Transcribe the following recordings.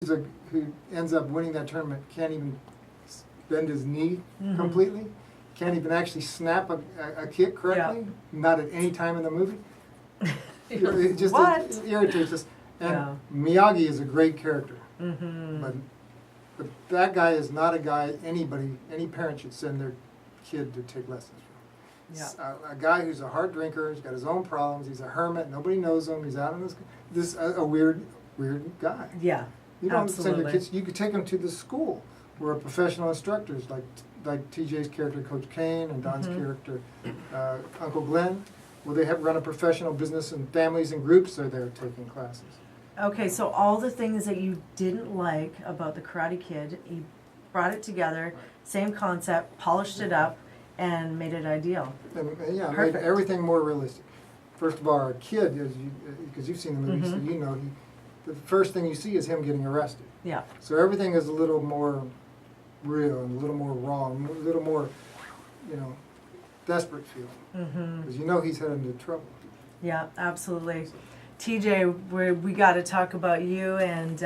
who ends up winning that tournament can't even bend his knee completely, can't even actually snap a kick correctly, not at any time in the movie. It just it irritates us. And Miyagi is a great character, but that guy is not a guy any parent should send their kid to take lessons from. A guy who's a hard drinker, he's got his own problems, he's a hermit, nobody knows him, he's out in a weird guy. Yeah. You don't send your kids. You could take them to the school where professional instructors like TJ's character, Coach Kane, and Don's character, Uncle Glenn, where they have run a professional business, and families and groups are there taking classes. Okay, so all the things that you didn't like about the Karate Kid, you brought it together, same concept, polished it up, and made it ideal. And, made everything more realistic. First of all, our kid, because you've seen the movie, so you know the first thing you see is him getting arrested. Yeah. So everything is a little more real and a little more raw, and a little more, desperate feeling. Because you know he's headed into trouble. Yeah, absolutely. TJ, we got to talk about you and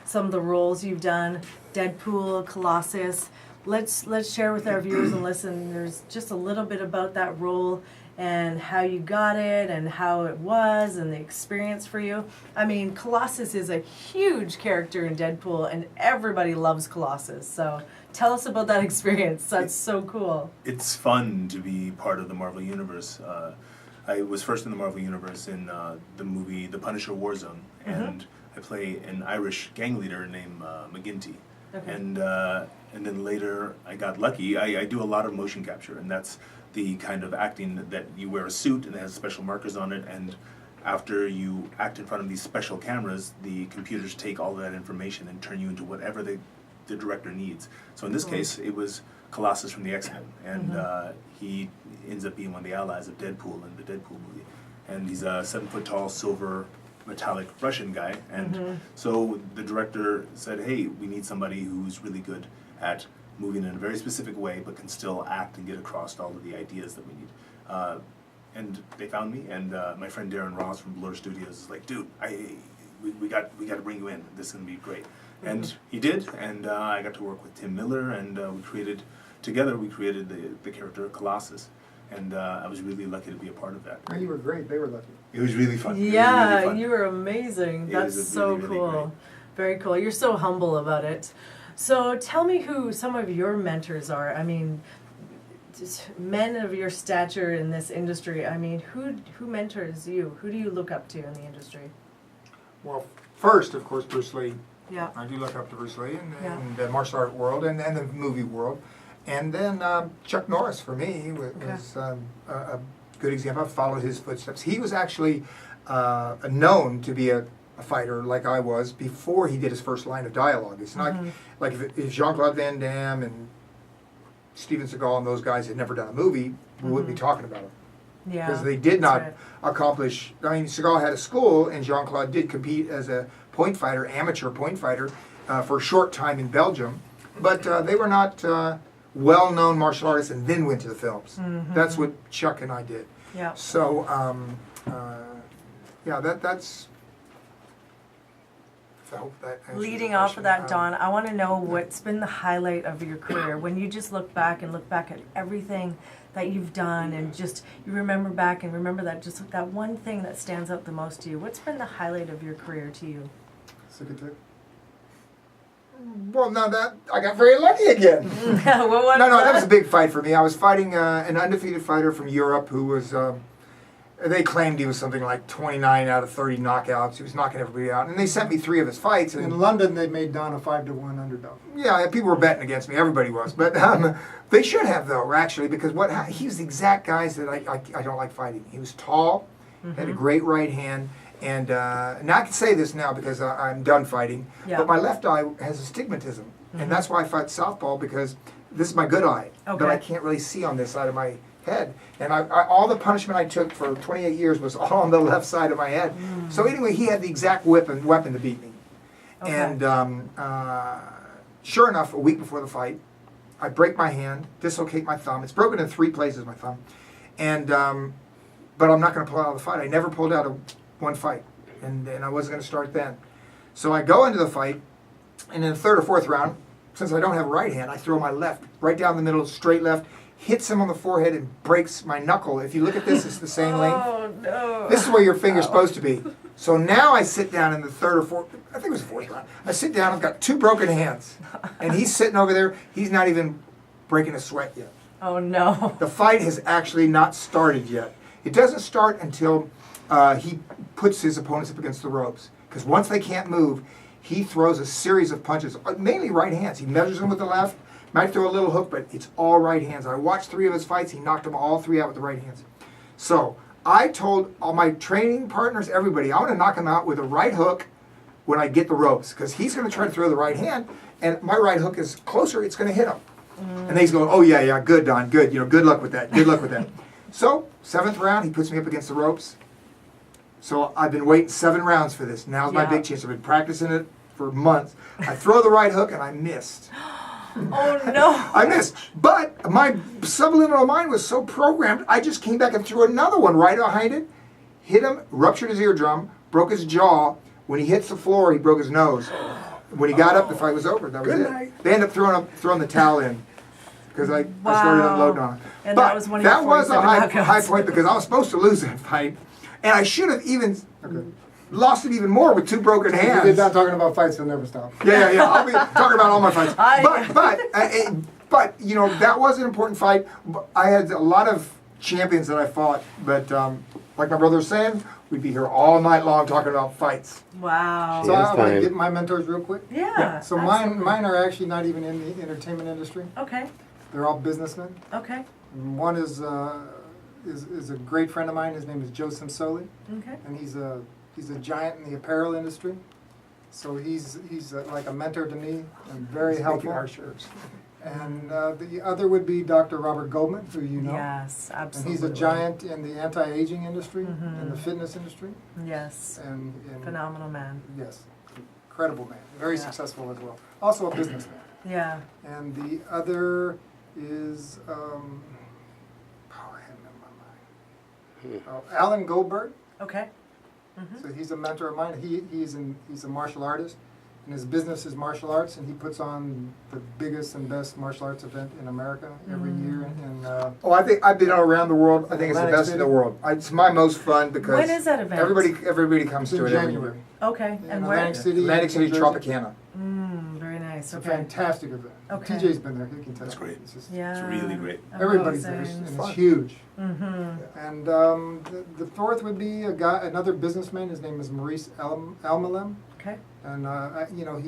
some of the roles you've done. Deadpool, Colossus. Let's share with our viewers and listeners just a little bit about that role and how you got it and how it was and the experience for you. I mean, Colossus is a huge character in Deadpool, and everybody loves Colossus. So tell us about that experience. That's so cool. It's fun to be part of the Marvel Universe. I was first in the Marvel Universe in the movie The Punisher Warzone, and I play an Irish gang leader named McGinty. Okay. And then later I got lucky. I do a lot of motion capture, and that's the kind of acting that you wear a suit and it has special markers on it, and after you act in front of these special cameras, the computers take all of that information and turn you into whatever the director needs. So in this case, it was Colossus from the X-Men, and he ends up being one of the allies of Deadpool in the Deadpool movie. And he's a 7-foot-tall, silver, metallic Russian guy, and so the director said, hey, we need somebody who's really good at moving in a very specific way, but can still act and get across all of the ideas that we need. And they found me, and my friend Darren Ross from Blur Studios is like, dude, we got to bring you in. This is gonna be great. And he did, and I got to work with Tim Miller, and we created the character Colossus. And I was really lucky to be a part of that. You were great. They were lucky. It was really fun. Yeah, really fun. You were amazing. That's so really cool. great. Very cool. You're so humble about it. So tell me who some of your mentors are. I mean, just men of your stature in this industry. I mean, who mentors you? Who do you look up to in the industry? Well, first, of course, Bruce Lee. Yeah. I do look up to Bruce Lee in the martial art world and the movie world. And then Chuck Norris, for me, was a good example. I followed his footsteps. He was actually known to be a fighter like I was before he did his first line of dialogue. It's not like if Jean-Claude Van Damme and Steven Seagal and those guys had never done a movie, we wouldn't be talking about them. Yeah. Because they did not accomplish. I mean, Seagal had a school, and Jean-Claude did compete as a point fighter, amateur point fighter, for a short time in Belgium. But they were not well-known martial artists and then went to the films. That's what Chuck and I did. Yeah. So, that's... Leading off of that, Don, I want to know what's been the highlight of your career when you just look back at everything that you've done, and just you remember back and remember that one thing that stands out the most to you. What's been the highlight of your career to you? Well, now that I got very lucky again. That was a big fight for me. I was fighting an undefeated fighter from Europe who was. They claimed he was something like 29 out of 30 knockouts. He was knocking everybody out. And they sent me 3 of his fights. And in London, they made Don a 5-1 underdog. Yeah, people were betting against me. Everybody was. But they should have, though, actually, because he was the exact guys that I don't like fighting. He was tall, had a great right hand. And now I can say this now because I'm done fighting. Yeah. But my left eye has astigmatism. And that's why I fight southpaw, because this is my good eye. Okay. But I can't really see on this side of my head, and all the punishment I took for 28 years was all on the left side of my head. So anyway, he had the exact weapon to beat me. Okay. And sure enough, a week before the fight, I break my hand, dislocate my thumb. It's broken in 3 places, my thumb. And but I'm not going to pull out of the fight. I never pulled out of one fight, and I wasn't going to start then. So I go into the fight, And in the third or fourth round, since I don't have a right hand, I throw my left, right down the middle, straight left, hits him on the forehead and breaks my knuckle. If you look at this, it's the same length. Oh, no. This is where your finger's supposed to be. So now I sit down in the third or fourth, I think it was the fourth round. I sit down, I've got 2 broken hands. And he's sitting over there, he's not even breaking a sweat yet. Oh, no. The fight has actually not started yet. It doesn't start until he puts his opponents up against the ropes. Because once they can't move, he throws a series of punches, mainly right hands. He measures them with the left, might throw a little hook, but it's all right hands. I watched 3 of his fights. He knocked them all 3 out with the right hands. So I told all my training partners, everybody, I want to knock him out with a right hook when I get the ropes. Because he's going to try to throw the right hand, and my right hook is closer, it's going to hit him. And he's going, oh, yeah, good, Don, good. You know, good luck with that, good luck with that. So, 7th round, he puts me up against the ropes. So I've been waiting 7 rounds for this. Now's my big chance. I've been practicing it for months. I throw the right hook, and I missed. Oh, no. I missed. But my subliminal mind was so programmed, I just came back and threw another one right behind it, hit him, ruptured his eardrum, broke his jaw. When he hits the floor, he broke his nose. When he got up, the fight was over. That was Good it. night. They ended up throwing the towel in because I started unloading on him. And but that was one of your that was a 47 high knockouts. point because I was supposed to lose that fight. And I should have even lost it even more with 2 broken If hands. you're not talking about fights, you'll never stop. Yeah. I'll be talking about all my fights. But you know, that was an important fight. I had a lot of champions that I fought, but like my brother was saying, we'd be here all night long talking about fights. Wow. So Yeah. I want to time. get my mentors real quick. Yeah. So absolutely. mine are actually not even in the entertainment industry. Okay. They're all businessmen. Okay. One is a great friend of mine. His name is Joe Simsoli, Okay. and he's a giant in the apparel industry. So he's like a mentor to me and very He's making helpful. our shirts. And the other would be Dr. Robert Goldman, who you know. Yes, And absolutely. he's a giant in the anti-aging industry, in Mhm. the fitness industry. Yes. And Phenomenal man. yes, incredible man, very Yeah. successful as well. Also a businessman. Yeah. And the other is, I had him in my mind. Alan Goldberg. Okay. Mm-hmm. So he's a mentor of mine. He's a martial artist, and his business is martial arts, and he puts on the biggest and best martial arts event in America every year. Oh, I think I've been all around the world. I think it's the Atlantic best in the City. world. It's my most fun because When is that event? everybody comes It's to in it every January. year. Okay. In And where? Atlantic City. Atlantic City New Jersey. Tropicana. Very nice. It's a Okay. fantastic event. Okay. TJ's been there. He can tell. That's great. It's just, Yeah. It's really great. everybody's there, Amazing. and it's huge. Mm-hmm. And the fourth would be another businessman. His name is Maurice Elmalem. Okay. And you know,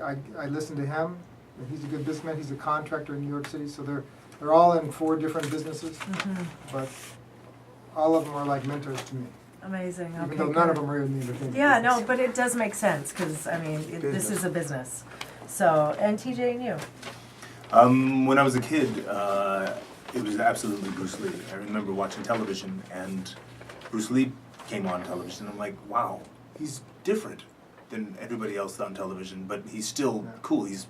I listen to him. And he's a good businessman. He's a contractor in New York City. So they're all in 4 different businesses, Mm-hmm. but all of them are like mentors to me. Amazing. Okay. Even though none good. of them are in the entertainment Yeah, business. no, but it does make sense because I mean, this Business. is a business. So, and TJ and you. When I was a kid, it was absolutely Bruce Lee. I remember watching television, and Bruce Lee came on television. I'm like, wow, he's different than everybody else on television, but he's still cool. He's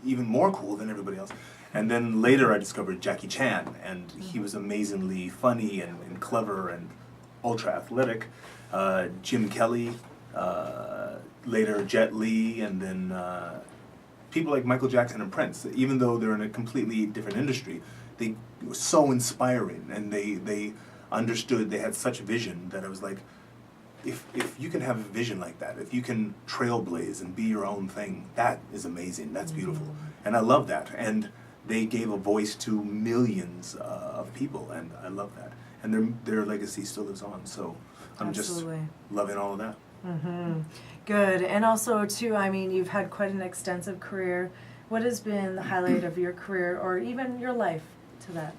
even more cool than everybody else. And then later I discovered Jackie Chan, and he was amazingly funny and clever and ultra athletic. Jim Kelly, later Jet Li, and then people like Michael Jackson and Prince. Even though they're in a completely different industry, they were so inspiring, and they understood, they had such vision that I was like, if you can have a vision like that, if you can trailblaze and be your own thing, that is amazing, that's beautiful. And I love that. And they gave a voice to millions of people, and I love that. And their legacy still lives on, so I'm Absolutely. just loving all of that. Mm-hmm. Good. And also, too, I mean, you've had quite an extensive career. What has been the highlight of your career or even your life to that?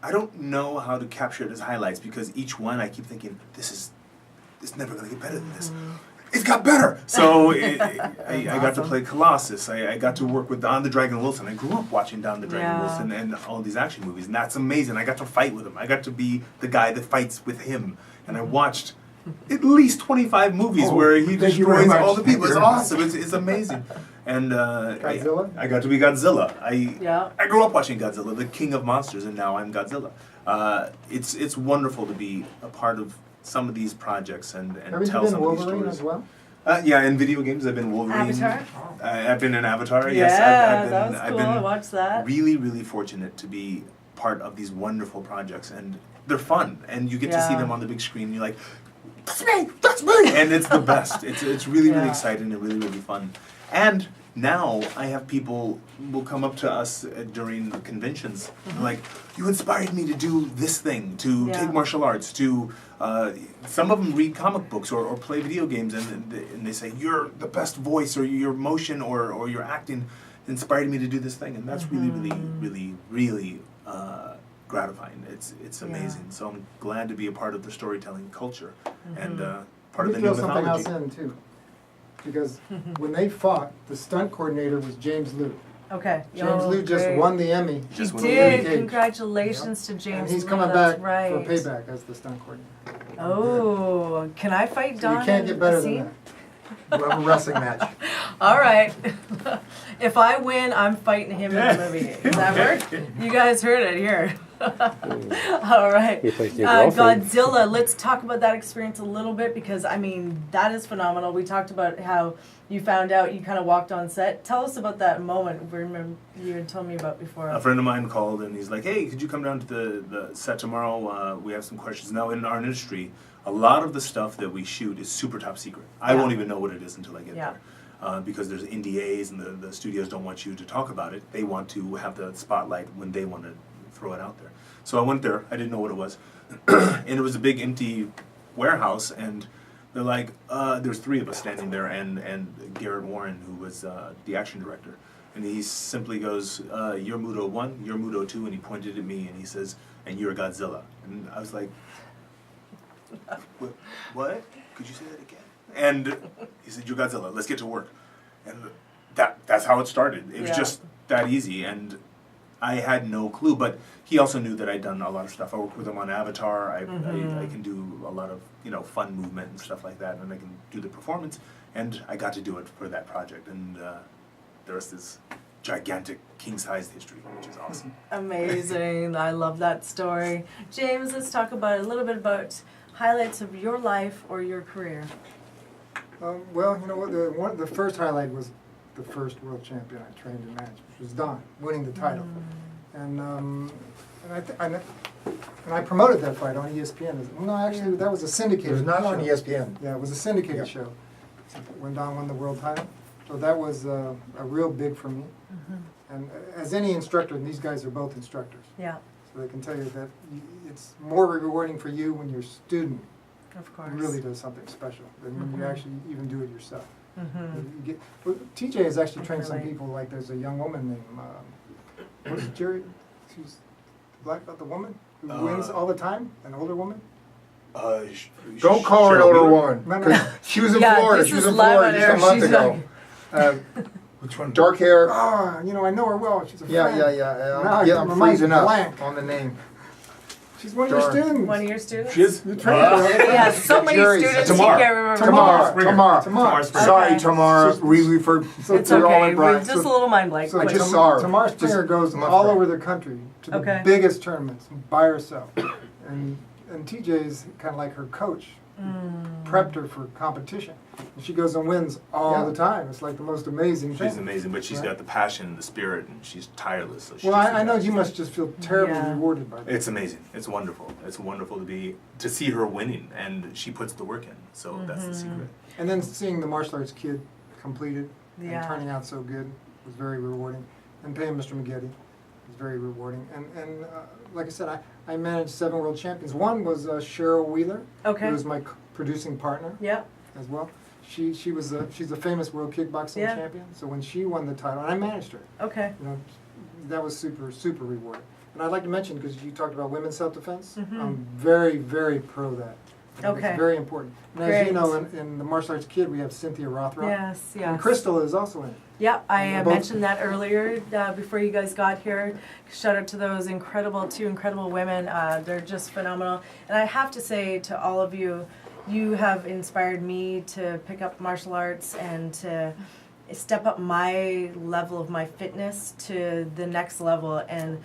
I don't know how to capture it as highlights because each one I keep thinking, it's never going to get better than this. It's got better! So I got to play Colossus. I got to work with Don the Dragon Wilson. I grew up watching Don the Dragon Wilson and all these action movies, and that's amazing. I got to fight with him. I got to be the guy that fights with him. And I watched at least 25 movies where he thank you very destroys much. all the people. Thank It's you very much. awesome. It's amazing. And Godzilla? I got to be Godzilla. Yeah. I grew up watching Godzilla, the king of monsters, and now I'm Godzilla. It's wonderful to be a part of some of these projects and Have you tell been some of these Wolverine stories. as well? Yeah, in video games, I've been Wolverine. Avatar? I've been in Avatar. Yeah, Yes, that was cool. I watched that. Really, really fortunate to be part of these wonderful projects, and they're fun, and you get to see them on the big screen. And you're like, that's me, and it's the best. It's really, really exciting and really, really fun. And now I have people will come up to us during the conventions, and like, you inspired me to do this thing, to take martial arts, to some of them read comic books or play video games, and they say, you're the best voice, or your motion or your acting inspired me to do this thing, and that's really, really, really, really gratifying. It's amazing. So I'm glad to be a part of the storytelling culture and part of the new something else mythology. in too, because when they fought, the stunt coordinator was James Liu. Okay. James Liu just won the Emmy. He Just won the did. Emmy. Congratulations to James And he's Liu, coming that's back right. for payback as the stunt coordinator. Oh, can I fight So Don? you can't in get better the than scene? that. We'll have a wrestling match. All right. If I win, I'm fighting him in the movie. Does that work? You guys heard it here. All right. You placed your girlfriend. Godzilla, let's talk about that experience a little bit because, I mean, that is phenomenal. We talked about how you found out you kind of walked on set. Tell us about that moment. Remember you had told me about before. A friend of mine called and he's like, hey, could you come down to the set tomorrow? We have some questions. Now, in our industry, a lot of the stuff that we shoot is super top secret. I won't even know what it is until I get there. Because there's NDAs and the studios don't want you to talk about it. They want to have the spotlight when they want to throw it out there. So I went there. I didn't know what it was. And it was a big empty warehouse. And they're like, there's three of us standing there and Garrett Warren, who was the action director. And he simply goes, you're Muto 1, you're Muto 2. And he pointed at me and he says, and you're Godzilla. And I was like, what? Could you say that again? And he said, you're Godzilla, let's get to work. And that's how it started. It was just that easy. And I had no clue, but he also knew that I'd done a lot of stuff. I worked with him on Avatar. I can do a lot of fun movement and stuff like that, and I can do the performance. And I got to do it for that project. And the rest is gigantic king-sized history, which is awesome. Amazing. I love that story. James, let's talk about a little bit about highlights of your life or your career. Well, you know what? The first highlight was the first world champion I trained and managed, which was Don, winning the title. And I promoted that fight on ESPN. No, actually, that was a syndicated It was not on show. ESPN. Yeah, it was a syndicated show when Don won the world title. So that was a real big for me. And as any instructor, and these guys are both instructors, Yeah, so they can tell you that it's more rewarding for you when your student of course. really does something special than when you actually even do it yourself. Well, TJ has actually trained some Really? people, like there's a young woman named, what's Jerry, she's the black belt, the woman who wins all the time, an older woman? Don't call her an Cheryl older Wheeler? woman. No, no. 'Cause she was in Yeah, Florida. this She was is in live Florida on just a air. month She's ago. Which one? Dark hair. Ah, you know, I know her well, she's a Yeah, friend. yeah, yeah. Now I Yeah, got I'm my mind freezing up blank. on the name. She's one of your Darn. students. One of your students? She is? You trained her all the time. Yeah, so many Jerry's- students Tamar. you can't remember. Tamar. Tamar. Springer. Sorry, Okay. Tamara. We refer So It's to her all okay. in Brian. We're just a little mind blank. So I Quick. just saw her. Tamar Just Springer goes a month all ago. over the country to the Okay. biggest tournaments by herself. And TJ's kind of like her coach, prepped her for competition. And she goes and wins all the time. It's like the most amazing thing. She's amazing, but she's got the passion and the spirit, and she's tireless. So she Well, just I know does. you must just feel terribly Yeah. rewarded by that. It's amazing. It's wonderful. It's wonderful to see her winning, and she puts the work in. So that's the secret. And then seeing the martial arts kid completed Yeah. and turning out so good was very rewarding. And paying Mr. McGetty was very rewarding. And like I said, I managed 7 world champions. One was Cheryl Wheeler, Okay. who was my producing partner Yep. as well. She's a famous world kickboxing Yeah. champion. So when she won the title, and I managed her, Okay. you know, that was super, super rewarding. And I'd like to mention, because you talked about women's self-defense, I'm very, very pro that. I think Okay. It's very important. And as you Great. know, in the martial arts kid, we have Cynthia Rothrock. Yes, yes. And Crystal is also in it. Yeah, I And they're both- mentioned that earlier before you guys got here. Shout out to those two incredible women. They're just phenomenal. And I have to say to all of you, you have inspired me to pick up martial arts and to step up my level of my fitness to the next level. And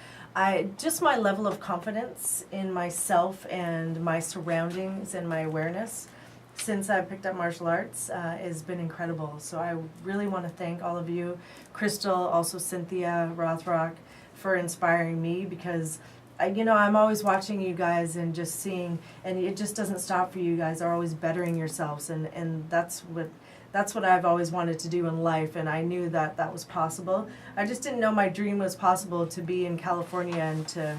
just my level of confidence in myself and my surroundings and my awareness since I picked up martial arts has been incredible. So I really want to thank all of you, Crystal, also Cynthia Rothrock, for inspiring me, because I'm always watching you guys and just seeing, and it just doesn't stop for you guys. Are always bettering yourselves, and that's what I've always wanted to do in life, and I knew that that was possible. I just didn't know my dream was possible to be in California and to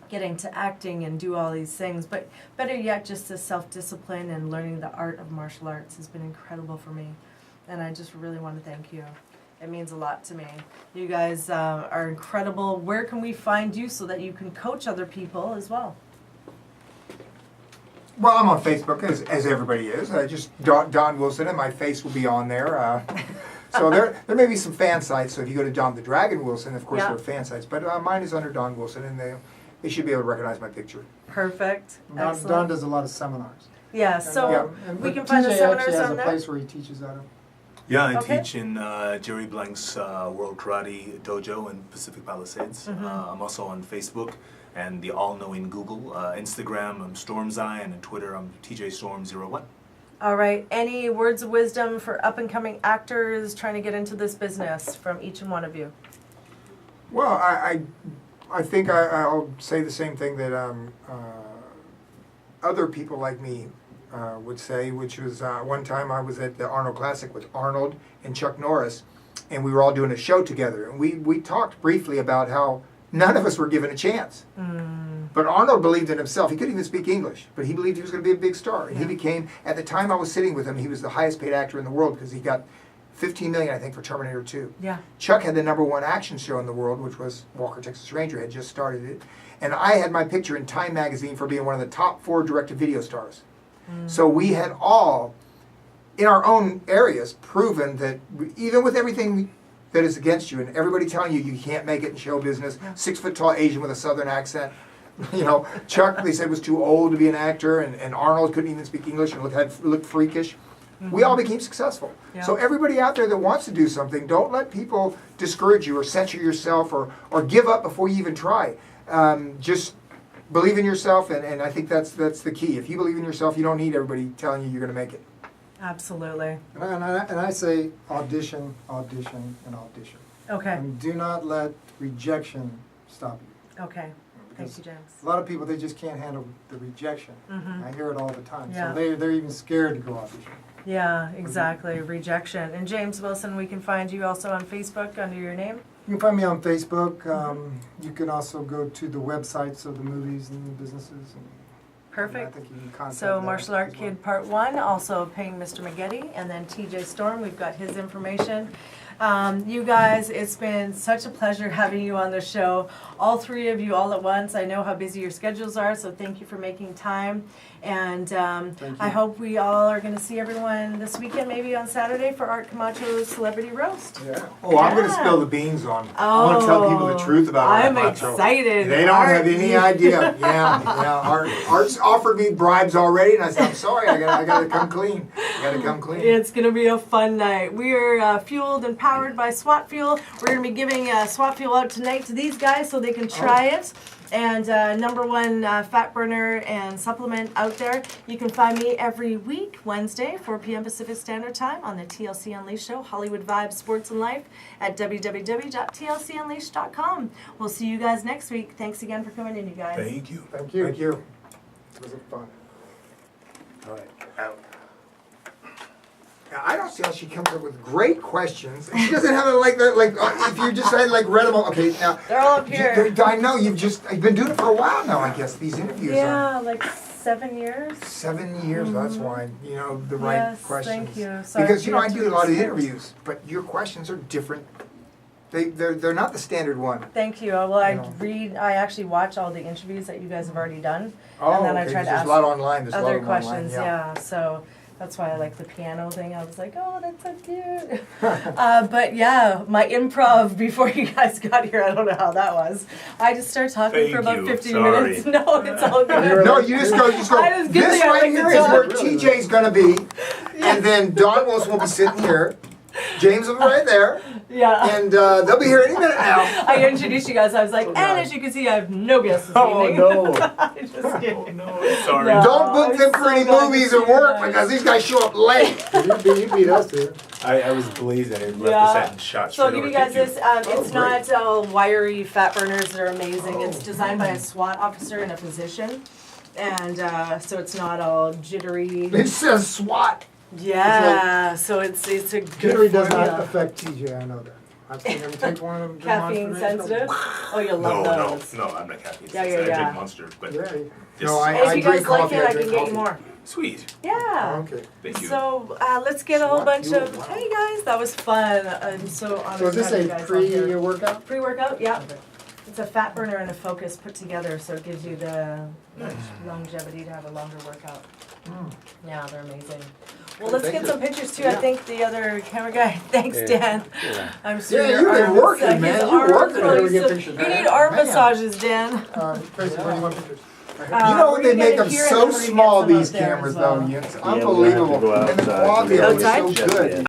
get into acting and do all these things. But better yet, just the self-discipline and learning the art of martial arts has been incredible for me, and I just really want to thank you. It means a lot to me. You guys are incredible. Where can we find you so that you can coach other people as well? Well, I'm on Facebook, as everybody is. Just Don Wilson, and my face will be on there. So there may be some fan sites. So if you go to Don the Dragon Wilson, of course there are fan sites. But mine is under Don Wilson, and they should be able to recognize my picture. Perfect. Don does a lot of seminars. Yeah, so we can But find the TJ seminars actually has on a there? place where he teaches out of. Yeah, I Okay. teach in Jerry Blank's World Karate Dojo in Pacific Palisades. I'm also on Facebook and the all-knowing Google. Instagram, I'm Stormzy, and on Twitter, I'm TJStorm01. All right. Any words of wisdom for up-and-coming actors trying to get into this business from each and one of you? Well, I think I'll say the same thing that other people like me would say, which was one time I was at the Arnold Classic with Arnold and Chuck Norris, and we were all doing a show together. And we talked briefly about how none of us were given a chance. But Arnold believed in himself. He couldn't even speak English, but he believed he was going to be a big star. And he became, at the time I was sitting with him, he was the highest paid actor in the world because he got $15 million, I think, for Terminator 2. Yeah. Chuck had the #1 action show in the world, which was Walker, Texas Ranger, had just started it. And I had my picture in Time magazine for being one of the top 4 direct-to-video stars. So we had all, in our own areas, proven that even with everything that is against you and everybody telling you you can't make it in show business, 6-foot-tall Asian with a southern accent, Chuck, they said, was too old to be an actor, and Arnold couldn't even speak English and looked freakish. We all became successful. Yeah. So everybody out there that wants to do something, don't let people discourage you or censor yourself or give up before you even try. Just believe in yourself, and I think that's the key. If you believe in yourself, you don't need everybody telling you you're going to make it. Absolutely. And I say audition, audition, and audition. Okay. And do not let rejection stop you. Okay. Thank Because you, James. a lot of people, they just can't handle the rejection. I hear it all the time. Yeah. So they're even scared to go audition. Yeah, exactly. Rejection. And James Wilson, we can find you also on Facebook under your name. You can find me on Facebook. You can also go to the websites of the movies and the businesses. And I Perfect. think you can contact So that Martial Art as well. Kid Part 1, also paying Mr. Maggette, and then TJ Storm, we've got his information. You guys, it's been such a pleasure having you on the show. All 3 of you all at once. I know how busy your schedules are, so thank you for making time. And I hope we all are going to see everyone this weekend, maybe on Saturday, for Art Camacho's Celebrity Roast. Yeah. Oh, I'm going to Yeah. spill the beans on. I want to tell people the truth about Art I'm Camacho. excited. They don't Art, have any idea. Art's offered me bribes already, and I said, I'm sorry, I got to come clean. It's going to be a fun night. We are fueled and powered by SWAT Fuel. We're going to be giving SWAT Fuel out tonight to these guys so they can try it. And #1 fat burner and supplement out there. You can find me every week, Wednesday, 4 p.m. Pacific Standard Time on the TLC Unleashed Show, Hollywood Vibes, Sports and Life at www.tlcunleashed.com. We'll see you guys next week. Thanks again for coming in, you guys. Thank you. Thank you. Thank you. It was fun. All right. Out. Now, I don't see how she comes up with great questions. She doesn't have it like that. If you just had read them all. Okay, now They're all up here. I know you've been doing it for a while now. I guess these interviews are Yeah, like 7 years. 7 years. That's why the right Yes, questions. thank you. Sorry Because if I got do too a lot of upset. interviews, but your questions are different. They're not the standard one. Thank you. Well, I actually watch all the interviews that you guys have already done. Oh, and then I okay. try to There's ask a lot online. There's a lot other of questions. online. Yeah, so that's why I like the piano thing. I was like, oh, that's so cute. But yeah, my improv before you guys got here, I don't know how that was. I just started talking Thank for about you. 15 Sorry. minutes. No, it's all good. No, you just go. I was good This there, I right like here to is talk. where TJ's gonna be, and then Don Wilson will be sitting here, James will be right there, Yeah. and they'll be here any minute now. I introduced you guys. I was like, and as you can see, I have no guests this evening. Just kidding. No, sorry. No. Don't book I'm them for so any glad to movies see or you work guys. because these guys show up late. You beat us to it. I was blazing. I left the Yeah. set and shot So I'll straight give you over. guys Thank this. It's great. not wiry fat burners that are amazing. It's designed by a SWAT officer and a physician. And so it's not all jittery. It says SWAT. Yeah, so it's a good Jittery does not formula. affect TJ, I know that. I've seen him take one of them. Caffeine sensitive? Oh, you'll No, love those. no, I'm not caffeine. Yeah, sensitive. yeah, I yeah. drink Monster, but Yeah. this No, I- And if you guys drink like coffee, it, I I can drink get you coffee. more. sweet. Yeah. Okay. Thank you. So let's get a whole SWAT bunch fuel, of. wow. Hey guys, that was fun. I'm so honored So is to this have you a guys on here. pre-workout? Pre-workout? Yeah. Okay. It's a fat burner and a focus put together, so it gives you the longevity to have a longer workout. Yeah, they're amazing. Well, let's Thank get you. some pictures too. I Yeah. think the other camera guy. Thanks, Dan. I'm sure Yeah, your you've been arm is, working, his man. arm You're is working. really Here we get so- pictures. You need arm Man. massages, Dan. Tracy, where do you want pictures? You know we're they gonna make get them here and so then we're gonna get small, some up these there cameras, as well. though. It's we're gonna have to unbelievable. go And the outside. quality of it is so Outside? good.